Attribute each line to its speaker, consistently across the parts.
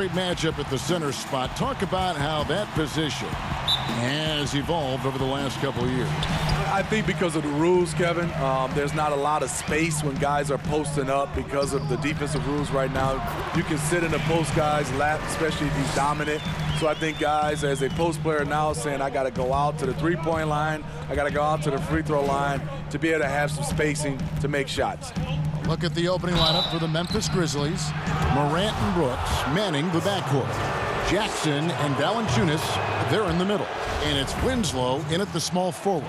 Speaker 1: great matchup at the center spot. Talk about how that position has evolved over the last couple of years.
Speaker 2: I think because of the rules, Kevin, there's not a lot of space when guys are posting up because of the defensive rules right now. You can sit in the post guy's lap, especially if he's dominant. So I think guys, as a post player now, saying I got to go out to the three-point line, I got to go out to the free throw line to be able to have some spacing to make shots.
Speaker 1: Look at the opening lineup for the Memphis Grizzlies. Morant and Brooks manning the backcourt. Jackson and Valanciunas, they're in the middle. And it's Winslow in at the small forward.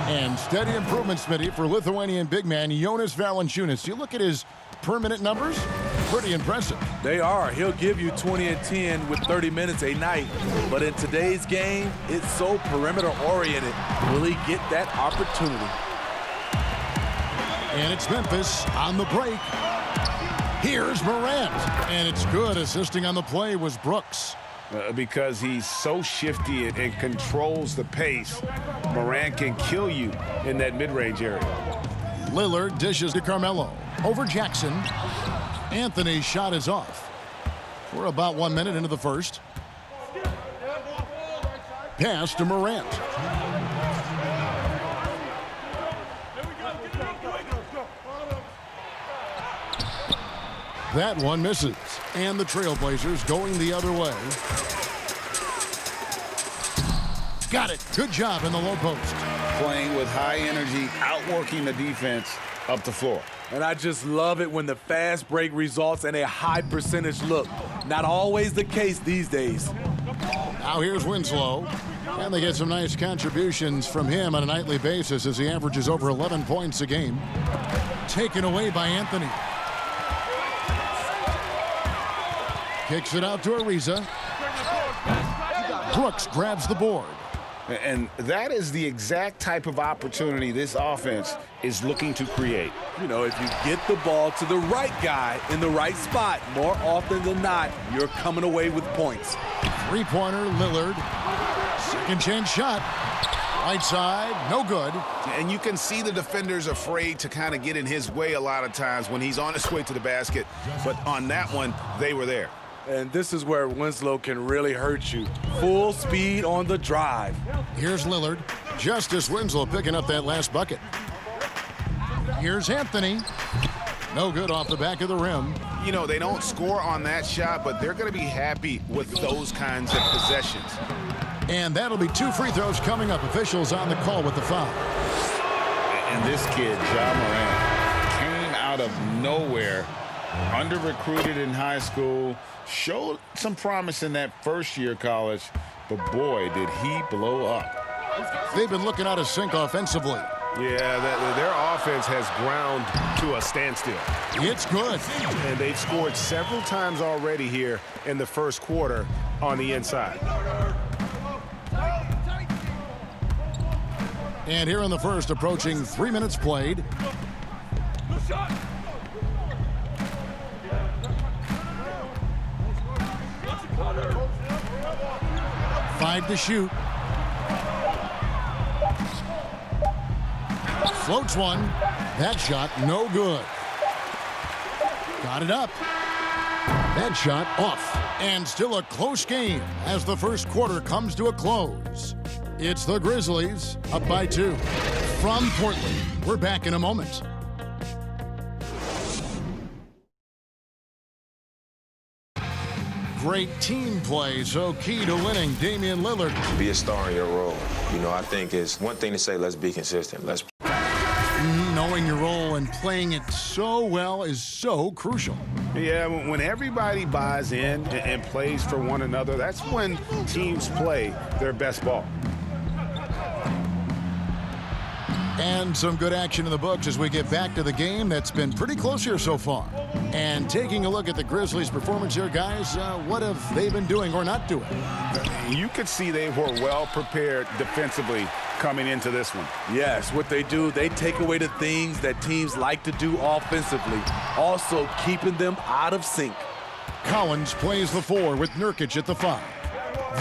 Speaker 1: And steady improvement, Smitty, for Lithuanian big man Jonas Valanciunas. You look at his per-minute numbers, pretty impressive.
Speaker 2: They are. He'll give you 20 and 10 with 30 minutes a night. But in today's game, it's so perimeter-oriented. Will he get that opportunity?
Speaker 1: And it's Memphis on the break. Here's Morant. And it's good. Assisting on the play was Brooks.
Speaker 3: Because he's so shifty and controls the pace, Morant can kill you in that mid-range area.
Speaker 1: Lillard dishes to Carmelo. Over Jackson. Anthony's shot is off. We're about 1 minute into the first. Pass to Morant. That one misses. And the Trailblazers going the other way. Got it. Good job in the low post.
Speaker 3: Playing with high energy, outworking the defense up the floor.
Speaker 2: And I just love it when the fast break results in a high percentage look. Not always the case these days.
Speaker 1: Now here's Winslow. And they get some nice contributions from him on a nightly basis as he averages over 11 points a game. Taken away by Anthony. Kicks it out to Ariza. Brooks grabs the board.
Speaker 3: And that is the exact type of opportunity this offense is looking to create.
Speaker 2: You know, if you get the ball to the right guy in the right spot, more often than not, you're coming away with points.
Speaker 1: Three-pointer, Lillard. Second chance shot. Right side, no good.
Speaker 3: And you can see the defenders afraid to kind of get in his way a lot of times when he's on his way to the basket. But on that one, they were there.
Speaker 2: And this is where Winslow can really hurt you. Full speed on the drive.
Speaker 1: Here's Lillard. Justice Winslow picking up that last bucket. Here's Anthony. No good off the back of the rim.
Speaker 3: You know, they don't score on that shot, but they're going to be happy with those kinds of possessions.
Speaker 1: And that'll be 2 free throws coming up. Officials on the call with the foul.
Speaker 3: And this kid, Ja Morant, came out of nowhere, under-recruited in high school, showed some promise in that first year of college, but boy, did he blow up.
Speaker 1: They've been looking out of sync offensively.
Speaker 4: Yeah, their offense has ground to a standstill.
Speaker 1: It's good.
Speaker 4: And they've scored several times already here in the first quarter on the inside.
Speaker 1: And here in the first, approaching 3 minutes played. Five to shoot. Floats one. That shot no good. Got it up. That shot off. And still a close game as the first quarter comes to a close. It's the Grizzlies up by 2. From Portland, we're back in a moment. Great team play, so key to winning. Damian Lillard.
Speaker 5: Be a star in your role. You know, I think it's one thing to say, let's be consistent.
Speaker 1: Knowing your role and playing it so well is so crucial.
Speaker 3: Yeah, when everybody buys in and plays for one another, that's when teams play their best ball.
Speaker 1: And some good action in the books as we get back to the game that's been pretty close here so far. And taking a look at the Grizzlies' performance here, guys, what have they been doing or not doing?
Speaker 3: You could see they were well prepared defensively coming into this one.
Speaker 2: Yes, what they do, they take away the things that teams like to do offensively, also keeping them out of sync.
Speaker 1: Collins plays the 4 with Nurkic at the 5.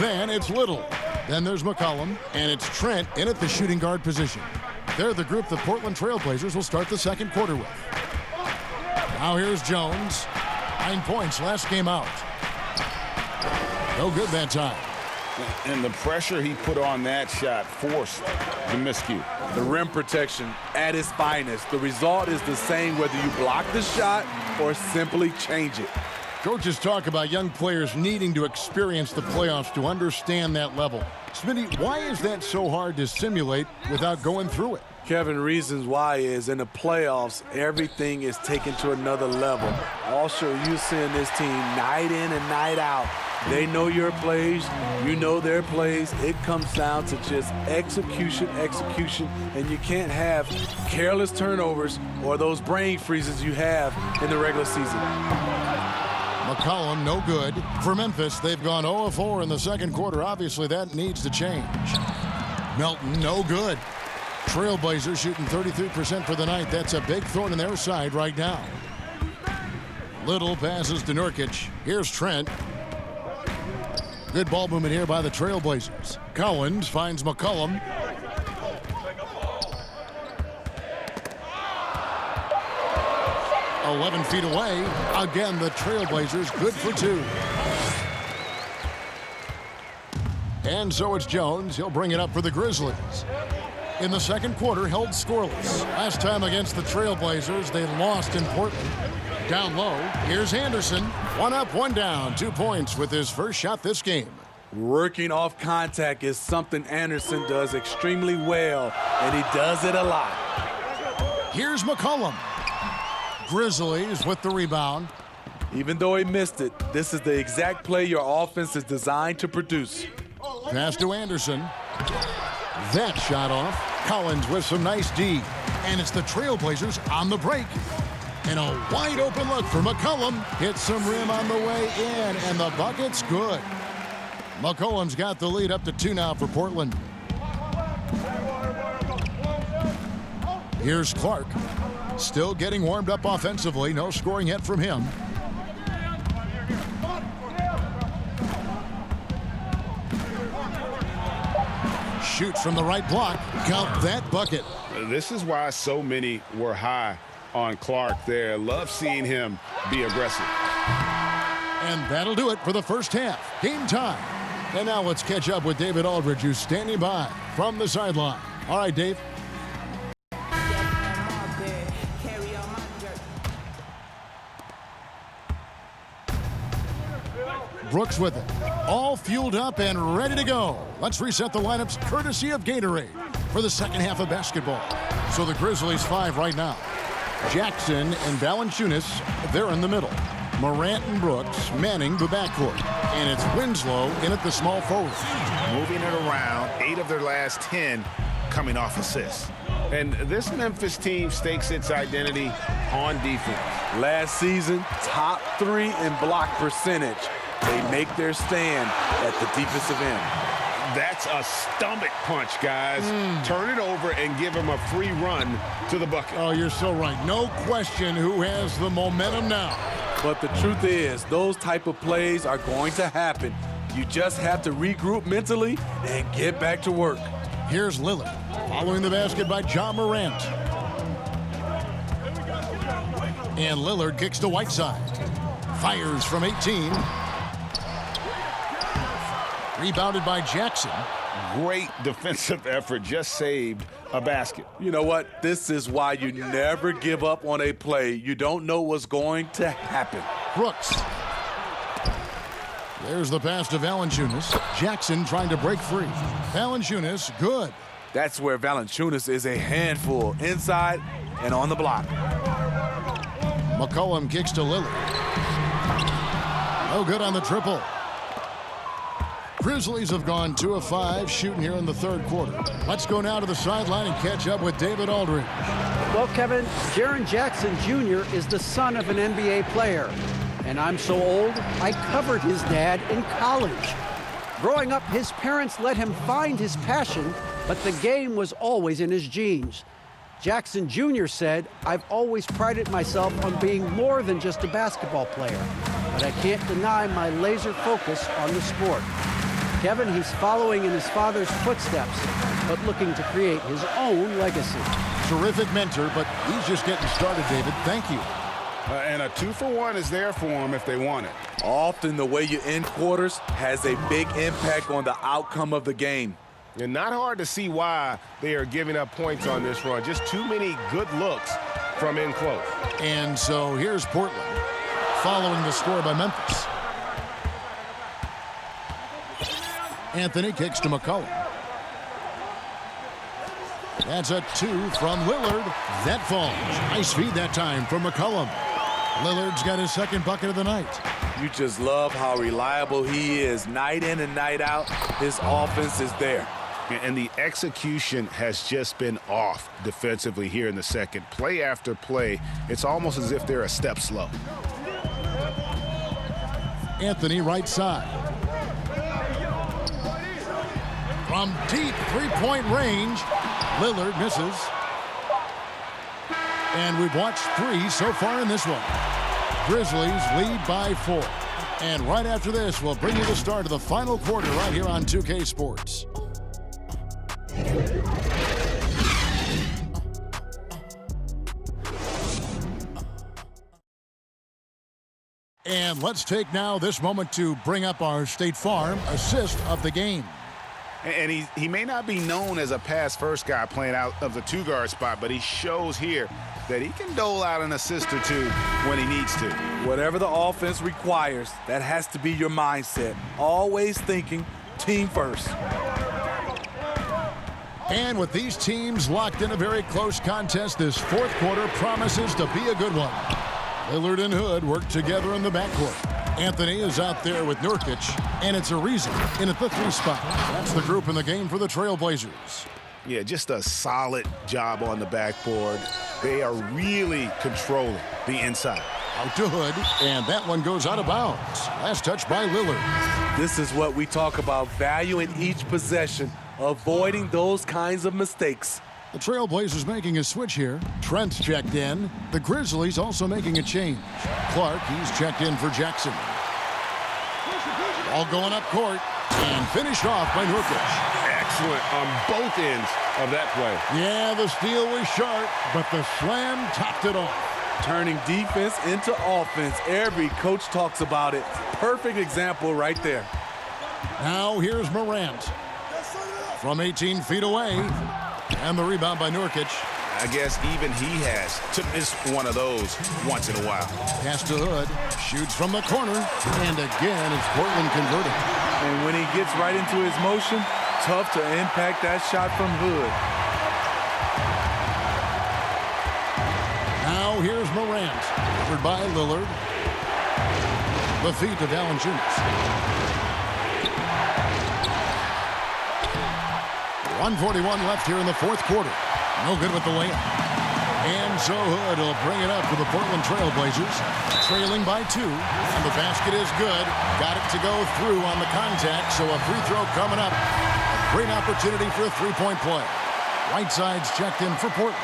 Speaker 1: Then it's Little. Then there's McCollum, and it's Trent in at the shooting guard position. They're the group the Portland Trailblazers will start the second quarter with. Now here's Jones. 9 points last game out. No good that time.
Speaker 3: And the pressure he put on that shot forced the miscue.
Speaker 2: The rim protection at its finest. The result is the same whether you block the shot or simply change it.
Speaker 1: Coaches talk about young players needing to experience the playoffs to understand that level. Smitty, why is that so hard to simulate without going through it?
Speaker 2: Kevin, reasons why is in the playoffs, everything is taken to another level. Also, you're seeing this team night in and night out. They know your plays, you know their plays. It comes down to just execution, and you can't have careless turnovers or those brain freezes you have in the regular season.
Speaker 1: McCollum, no good. For Memphis, they've gone 0-4 in the second quarter. Obviously, that needs to change. Melton, no good. Trailblazers shooting 33% for the night. That's a big thorn in their side right now. Little passes to Nurkic. Here's Trent. Good ball movement here by the Trailblazers. Collins finds McCollum. "11 feet away." Again, the Trailblazers good for two. And so it's Jones. He'll bring it up for the Grizzlies. In the second quarter, held scoreless. Last time against the Trailblazers, they lost in Portland. Down low, here's Anderson. One up, one down. 2 points with his first shot this game.
Speaker 2: Working off contact is something Anderson does extremely well, and he does it a lot.
Speaker 1: Here's McCollum. Grizzlies with the rebound.
Speaker 2: Even though he missed it, this is the exact play your offense is designed to produce.
Speaker 1: Pass to Anderson. That shot off. Collins with some nice D. And it's the Trailblazers on the break. And a wide open look for McCollum. Hits some rim on the way in, and the bucket's good. McCollum's got the lead up to 2 now for Portland. Here's Clark. Still getting warmed up offensively. No scoring yet from him. Shoots from the right block. Count that bucket.
Speaker 4: This is why so many were high on Clark there. Love seeing him be aggressive.
Speaker 1: And that'll do it for the first half. Game time. And now let's catch up with David Aldridge, who's standing by from the sideline. All right, Dave. Brooks with it. All fueled up and ready to go. Let's reset the lineups courtesy of Gatorade for the second half of basketball. So the Grizzlies 5 right now. Jackson and Valanciunas, they're in the middle. Morant and Brooks manning the backcourt. And it's Winslow in at the small forward.
Speaker 4: Moving it around, 8 of their last 10 coming off assists. And this Memphis team stakes its identity on defense.
Speaker 2: Last season, top 3 in block percentage. They make their stand at the defensive end.
Speaker 4: That's a stomach punch, guys. Turn it over and give him a free run to the bucket.
Speaker 1: Oh, you're so right. No question who has the momentum now.
Speaker 2: But the truth is, those type of plays are going to happen. You just have to regroup mentally and get back to work.
Speaker 1: Here's Lillard, following the basket by John Morant. And Lillard kicks to Whiteside. Fires from 18. Rebounded by Jackson.
Speaker 3: Great defensive effort, just saved a basket.
Speaker 2: You know what? This is why you never give up on a play. You don't know what's going to happen.
Speaker 1: Brooks. There's the pass to Valanciunas. Jackson trying to break free. Valanciunas, good.
Speaker 2: That's where Valanciunas is a handful, inside and on the block.
Speaker 1: McCollum kicks to Lillard. No good on the triple. Grizzlies have gone 2 of 5 shooting here in the third quarter. Let's go now to the sideline and catch up with David Aldridge.
Speaker 6: Well, Kevin, Jaren Jackson Jr. is the son of an NBA player. And I'm so old, I covered his dad in college. Growing up, his parents let him find his passion, but the game was always in his genes. Jackson Jr. said, "I've always prided myself on being more than just a basketball player, but I can't deny my laser focus on the sport." Kevin, he's following in his father's footsteps, but looking to create his own legacy.
Speaker 1: Terrific mentor, but he's just getting started, David. Thank you.
Speaker 4: And a 2-for-1 is there for them if they want it.
Speaker 2: Often the way you end quarters has a big impact on the outcome of the game.
Speaker 4: And not hard to see why they are giving up points on this run. Just too many good looks from in close.
Speaker 1: And so here's Portland following the score by Memphis. Anthony kicks to McCollum. That's a 2 from Lillard. That falls. Nice feed that time from McCollum. Lillard's got his second bucket of the night.
Speaker 2: You just love how reliable he is. Night in and night out, his offense is there.
Speaker 4: And the execution has just been off defensively here in the second. Play after play, it's almost as if they're a step slow.
Speaker 1: Anthony right side. From deep three-point range, Lillard misses. And we've watched 3 so far in this one. Grizzlies lead by 4. And right after this, we'll bring you the start of the final quarter right here on 2K Sports. And let's take now this moment to bring up our State Farm assist of the game.
Speaker 4: And he may not be known as a pass-first guy playing out of the 2-guard spot, but he shows here that he can dole out an assist or 2 when he needs to.
Speaker 2: Whatever the offense requires, that has to be your mindset. Always thinking team first.
Speaker 1: And with these teams locked in a very close contest, this fourth quarter promises to be a good one. Lillard and Hood work together in the backcourt. Anthony is out there with Nurkic, and it's Ariza in at the 3 spot. That's the group in the game for the Trailblazers.
Speaker 4: Yeah, just a solid job on the backboard. They are really controlling the inside.
Speaker 1: Out to Hood, and that one goes out of bounds. Last touch by Lillard.
Speaker 2: This is what we talk about, value in each possession, avoiding those kinds of mistakes.
Speaker 1: The Trailblazers making a switch here. Trent's checked in. The Grizzlies also making a change. Clark, he's checked in for Jackson. All going up court and finished off by Nurkic.
Speaker 4: Excellent on both ends of that play.
Speaker 1: Yeah, the steal was sharp, but the slam topped it off.
Speaker 2: Turning defense into offense. Every coach talks about it. Perfect example right there.
Speaker 1: Now here's Morant. From 18 feet away. And the rebound by Nurkic.
Speaker 4: I guess even he has to miss one of those once in a while.
Speaker 1: Pass to Hood. Shoots from the corner. And again, it's Portland converting.
Speaker 2: And when he gets right into his motion, tough to impact that shot from Hood.
Speaker 1: Now here's Morant. Covered by Lillard. The feet of Valanciunas. 1:41 left here in the fourth quarter. No good with the layup. And so Hood will bring it up for the Portland Trailblazers. Trailing by 2. And the basket is good. Got it to go through on the contact. So a free throw coming up. A great opportunity for a 3-point play. Whiteside's checked in for Portland.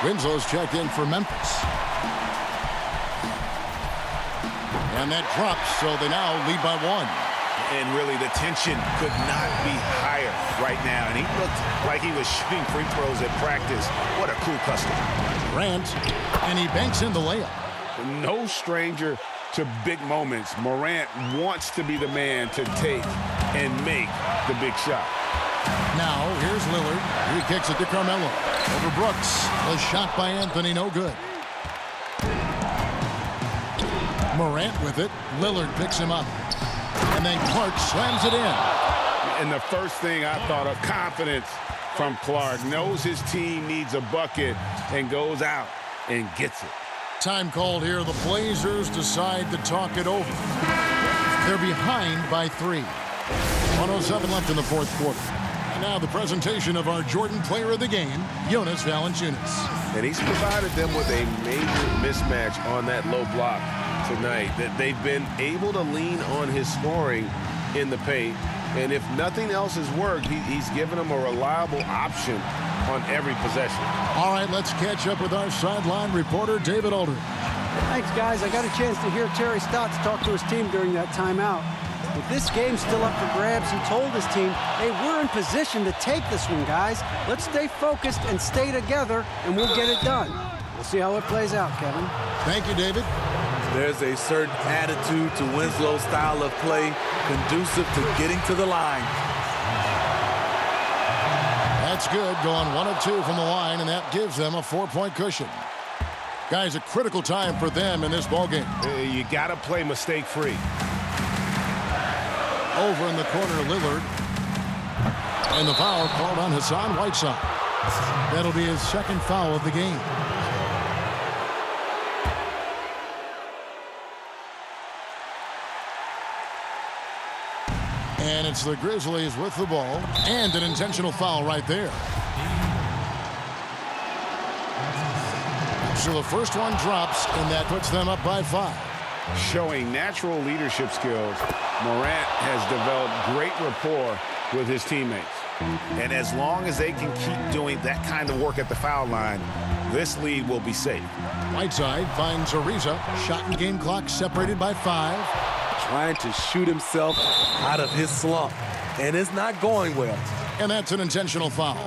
Speaker 1: Winslow's checked in for Memphis. And that drops, so they now lead by 1.
Speaker 4: And really, the tension could not be higher right now. And he looked like he was shooting free throws at practice. What a cool customer.
Speaker 1: Grant, and he banks in the layup.
Speaker 4: No stranger to big moments. Morant wants to be the man to take and make the big shot.
Speaker 1: Now, here's Lillard. He kicks it to Carmelo. Over Brooks. The shot by Anthony, no good. Morant with it. Lillard picks him up. And then Clark slams it in.
Speaker 4: And the first thing I thought of, confidence from Clark. Knows his team needs a bucket and goes out and gets it.
Speaker 1: Time called here. The Blazers decide to talk it over. They're behind by 3. 1:07 left in the fourth quarter. And now the presentation of our Jordan player of the game, Jonas Valanciunas.
Speaker 4: And he's provided them with a major mismatch on that low block tonight, that they've been able to lean on his scoring in the paint. And if nothing else has worked, he's given them a reliable option on every possession.
Speaker 1: All right, let's catch up with our sideline reporter, David Aldridge.
Speaker 6: Thanks, guys. I got a chance to hear Terry Stotts talk to his team during that timeout. With this game still up for grabs, he told his team, hey, we're in position to take this one, guys. Let's stay focused and stay together, and we'll get it done. We'll see how it plays out, Kevin.
Speaker 1: Thank you, David.
Speaker 2: There's a certain attitude to Winslow's style of play conducive to getting to the line.
Speaker 1: That's good, going 1 of 2 from the line, and that gives them a 4-point cushion. Guys, a critical time for them in this ballgame.
Speaker 4: You got to play mistake-free.
Speaker 1: Over in the corner, Lillard. And the foul called on Hassan Whiteside. That'll be his second foul of the game. And it's the Grizzlies with the ball, and an intentional foul right there. So the first one drops, and that puts them up by 5.
Speaker 3: Showing natural leadership skills, Morant has developed great rapport with his teammates. And as long as they can keep doing that kind of work at the foul line, this lead will be safe.
Speaker 1: Whiteside finds Ariza. Shot and game clock separated by 5.
Speaker 2: Trying to shoot himself out of his slump, and it's not going well.
Speaker 1: And that's an intentional foul.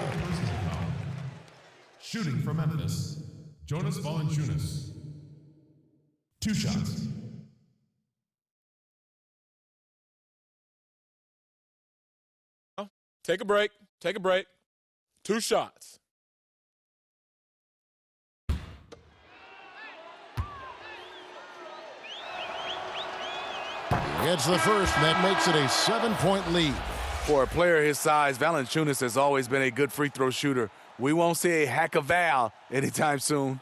Speaker 7: Shooting for Memphis, Jonas Valanciunas. 2 shots.
Speaker 8: Take a break. Take a break. 2 shots.
Speaker 1: It's the first, and that makes it a 7-point lead.
Speaker 2: For a player his size, Valanciunas has always been a good free throw shooter. We won't see a hack of Val anytime soon.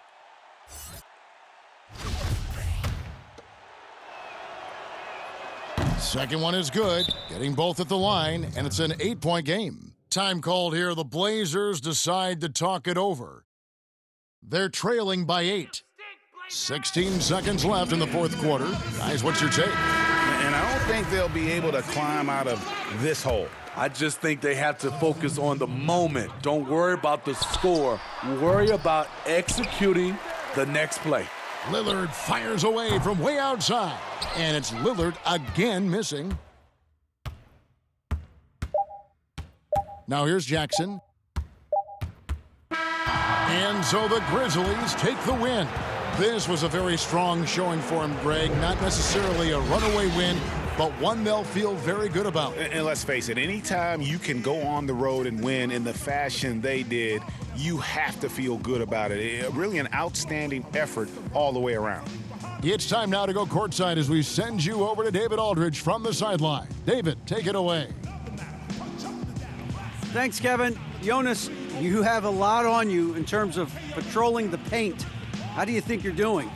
Speaker 1: Second one is good, getting both at the line, and it's an 8-point game. Time called here. The Blazers decide to talk it over. They're trailing by 8. 16 seconds left in the fourth quarter. Guys, what's your take?
Speaker 3: And I don't think they'll be able to climb out of this hole.
Speaker 2: I just think they have to focus on the moment. Don't worry about the score. Worry about executing the next play.
Speaker 1: Lillard fires away from way outside, and it's Lillard again missing. Now here's Jackson. And so the Grizzlies take the win. This was a very strong showing for him, Greg. Not necessarily a runaway win, but one they'll feel very good about.
Speaker 3: And let's face it, anytime you can go on the road and win in the fashion they did, you have to feel good about it. Really an outstanding effort all the way around.
Speaker 1: It's time now to go courtside as we send you over to David Aldridge from the sideline. David, take it away.
Speaker 6: Thanks, Kevin. Jonas, you have a lot on you in terms of patrolling the paint. How do you think you're doing?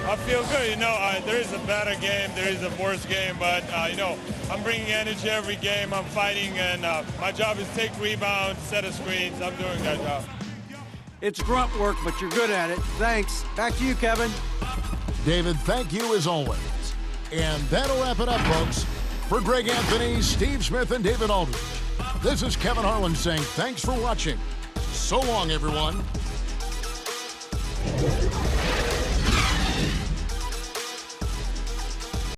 Speaker 9: I feel good. There is a better game, there is a worse game, but, I'm bringing energy every game. I'm fighting, and my job is take rebounds, set of screens. I'm doing that job.
Speaker 6: It's grunt work, but you're good at it. Thanks. Back to you, Kevin.
Speaker 1: David, thank you as always. And that'll wrap it up, folks. For Greg Anthony, Steve Smith, and David Aldridge, this is Kevin Harlan saying thanks for watching. So long, everyone.